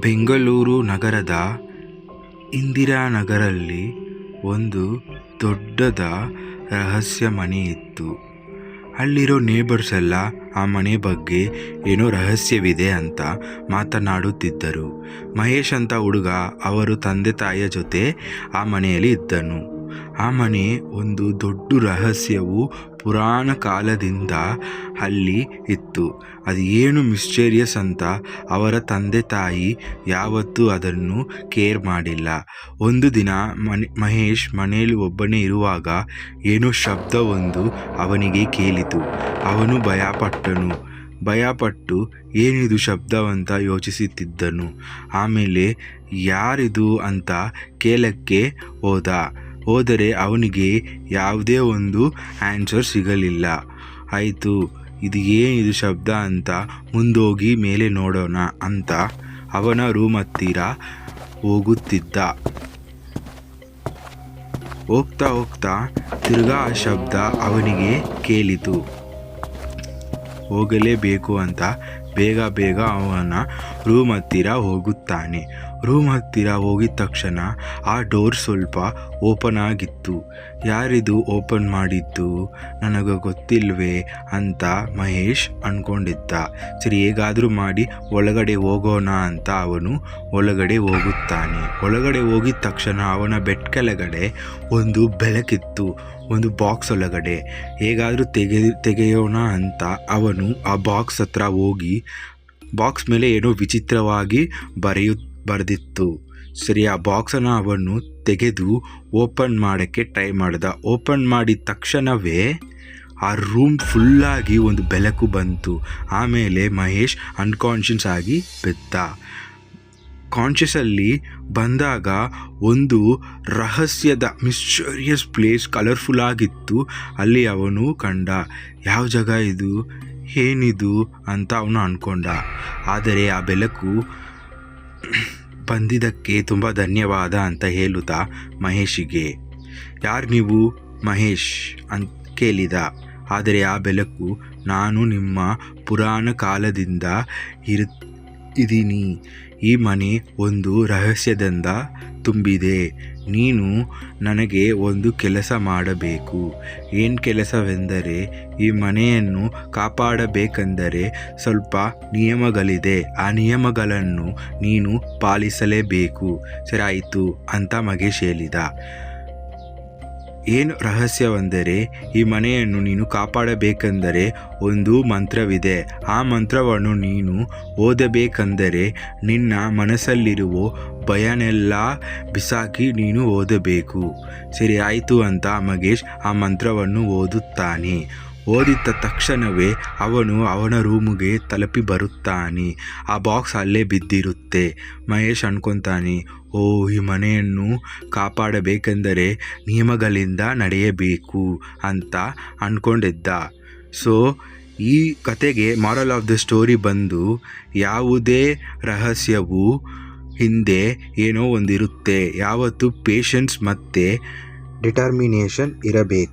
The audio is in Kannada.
ಬೆಂಗಳೂರು ನಗರದ ಇಂದಿರಾನಗರಲ್ಲಿ ಒಂದು ದೊಡ್ಡದ ರಹಸ್ಯ ಮನೆ ಇತ್ತು. ಅಲ್ಲಿರೋ ನೇಬರ್ಸ್ ಎಲ್ಲ ಆ ಮನೆ ಬಗ್ಗೆ ಏನೋ ರಹಸ್ಯವಿದೆ ಅಂತ ಮಾತನಾಡುತ್ತಿದ್ದರು. ಮಹೇಶ್ ಅಂತ ಹುಡುಗ ಅವರು ತಂದೆ ತಾಯಿಯ ಜೊತೆ ಆ ಮನೆಯಲ್ಲಿ ಇದ್ದನು. ಆ ಮನೆ ಒಂದು ದೊಡ್ಡ ರಹಸ್ಯವು ಪುರಾಣ ಕಾಲದಿಂದ ಅಲ್ಲಿ ಇತ್ತು. ಅದು ಏನು ಮಿಸ್ಟೀರಿಯಸ್ ಅಂತ ಅವರ ತಂದೆ ತಾಯಿ ಯಾವತ್ತೂ ಅದನ್ನು ಕೇರ್ ಮಾಡಿಲ್ಲ. ಒಂದು ದಿನ ಮಹೇಶ್ ಮನೆಯಲ್ಲಿ ಒಬ್ಬನೇ ಇರುವಾಗ ಏನೋ ಶಬ್ದವೊಂದು ಅವನಿಗೆ ಕೇಳಿತು. ಅವನು ಭಯಪಟ್ಟು ಏನಿದು ಶಬ್ದವಂತ ಯೋಚಿಸುತ್ತಿದ್ದನು. ಆಮೇಲೆ ಯಾರಿದು ಅಂತ ಕೇಳಕ್ಕೆ ಹೋದರೆ ಅವನಿಗೆ ಯಾವುದೇ ಒಂದು ಆನ್ಸರ್ ಸಿಗಲಿಲ್ಲ. ಆಯಿತು, ಇದು ಏನಿದು ಶಬ್ದ ಅಂತ ಮುಂದೋಗಿ ಮೇಲೆ ನೋಡೋಣ ಅಂತ ಅವನ ರೂಮ್ ಹತ್ತಿರ ಹೋಗುತ್ತಿದ್ದ. ಹೋಗ್ತಾ ತಿರ್ಗಾ ಆ ಶಬ್ದ ಅವನಿಗೆ ಕೇಳಿತು. ಹೋಗಲೇಬೇಕು ಅಂತ ಬೇಗ ಅವನ ರೂಮ್ ಹತ್ತಿರ ಹೋಗುತ್ತಾನೆ. ರೂಮ್ ಹತ್ತಿರ ಹೋಗಿದ ತಕ್ಷಣ ಆ ಡೋರ್ ಸ್ವಲ್ಪ ಓಪನ್ ಆಗಿತ್ತು. ಯಾರಿದು ಓಪನ್ ಮಾಡಿದ್ದು, ನನಗೆ ಗೊತ್ತಿಲ್ವೇ ಅಂತ ಮಹೇಶ್ ಅಂದ್ಕೊಂಡಿದ್ದ. ಸರಿ, ಹೇಗಾದರೂ ಮಾಡಿ ಒಳಗಡೆ ಹೋಗೋಣ ಅಂತ ಅವನು ಒಳಗಡೆ ಹೋಗುತ್ತಾನೆ. ಒಳಗಡೆ ಹೋಗಿದ ತಕ್ಷಣ ಅವನ ಬೆಡ್ ಕೆಳಗಡೆ ಒಂದು ಬೆಳಕಿತ್ತು, ಒಂದು ಬಾಕ್ಸ್ ಒಳಗಡೆ. ಹೇಗಾದರೂ ತೆಗೆಯೋಣ ಅಂತ ಅವನು ಆ ಬಾಕ್ಸ್ ಹತ್ರ ಹೋಗಿ ಬಾಕ್ಸ್ ಮೇಲೆ ಏನೋ ವಿಚಿತ್ರವಾಗಿ ಬರೆದಿತ್ತು. ಸರಿ, ಆ ಬಾಕ್ಸನ್ನು ಅವನು ತೆಗೆದು ಓಪನ್ ಮಾಡೋಕ್ಕೆ ಟ್ರೈ ಮಾಡ್ದ. ಓಪನ್ ಮಾಡಿದ ತಕ್ಷಣವೇ ಆ ರೂಮ್ ಫುಲ್ಲಾಗಿ ಒಂದು ಬೆಳಕು ಬಂತು. ಆಮೇಲೆ ಮಹೇಶ್ ಅನ್ಕಾನ್ಷಿಯಸ್ ಆಗಿ ಬಿದ್ದ. ಕಾನ್ಷಿಯಸ್ಸಲ್ಲಿ ಬಂದಾಗ ಒಂದು ರಹಸ್ಯದ ಮಿಸ್ಟೀರಿಯಸ್ ಪ್ಲೇಸ್ ಕಲರ್ಫುಲ್ ಆಗಿತ್ತು. ಅಲ್ಲಿ ಅವನು ಕಂಡ. ಯಾವ ಜಾಗ ಇದು, ಏನಿದು ಅಂತ ಅವನು ಅಂದ್ಕೊಂಡ. ಆದರೆ ಆ ಬೆಳಕು ಬಂದಿದ್ದಕ್ಕೆ ತುಂಬ ಧನ್ಯವಾದ ಅಂತ ಹೇಳುತ್ತಾ ಮಹೇಶಿಗೆ, ಯಾರು ನೀವು ಮಹೇಶ್ ಅಂತ ಕೇಳಿದ. ಆದರೆ ಆ ಬೆಳಕು, ನಾನು ನಿಮ್ಮ ಪುರಾಣ ಕಾಲದಿಂದ ಇದ್ದೀನಿ. ಈ ಮನೆ ಒಂದು ರಹಸ್ಯದಿಂದ ತುಂಬಿದೆ. ನೀನು ನನಗೆ ಒಂದು ಕೆಲಸ ಮಾಡಬೇಕು. ಏನು ಕೆಲಸವೆಂದರೆ, ಈ ಮನೆಯನ್ನು ಕಾಪಾಡಬೇಕೆಂದರೆ ಸ್ವಲ್ಪ ನಿಯಮಗಳಿದೆ. ಆ ನಿಯಮಗಳನ್ನು ನೀನು ಪಾಲಿಸಲೇಬೇಕು. ಸರಿ, ಆಯಿತು ಅಂತ ಮಹೇಶ್ ಹೇಳಿದ. ಏನು ರಹಸ್ಯವೆಂದರೆ, ಈ ಮನೆಯನ್ನು ನೀನು ಕಾಪಾಡಬೇಕೆಂದರೆ ಒಂದು ಮಂತ್ರವಿದೆ. ಆ ಮಂತ್ರವನ್ನು ನೀನು ಓದಬೇಕೆಂದರೆ ನಿನ್ನ ಮನಸ್ಸಲ್ಲಿರುವ ಭಯನೆಲ್ಲ ಬಿಸಾಕಿ ನೀನು ಓದಬೇಕು. ಸರಿ, ಆಯಿತು ಅಂತ ಮಹೇಶ್ ಆ ಮಂತ್ರವನ್ನು ಓದುತ್ತಾನೆ. ಓದಿದ ತಕ್ಷಣವೇ ಅವನ ರೂಮಿಗೆ ತಲುಪಿ ಬರುತ್ತಾನೆ. ಆ ಬಾಕ್ಸ್ ಅಲ್ಲೇ ಬಿದ್ದಿರುತ್ತೆ. ಮಹೇಶ್ ಅನ್ಕೊತಾನೆ, ಈ ಮನೆಯನ್ನು ಕಾಪಾಡಬೇಕೆಂದರೆ ನಿಯಮಗಳಿಂದ ನಡೆಯಬೇಕು ಅಂತ ಅಂದ್ಕೊಂಡಿದ್ದ. ಸೊ ಈ ಕತೆಗೆ ಮಾರಲ್ ಆಫ್ ದ ಸ್ಟೋರಿ ಬಂದು, ಯಾವುದೇ ರಹಸ್ಯವು ಹಿಂದೆ ಏನೋ ಒಂದಿರುತ್ತೆ. ಯಾವತ್ತೂ ಪೇಷನ್ಸ್ ಮತ್ತು ಡಿಟರ್ಮಿನೇಷನ್ ಇರಬೇಕು.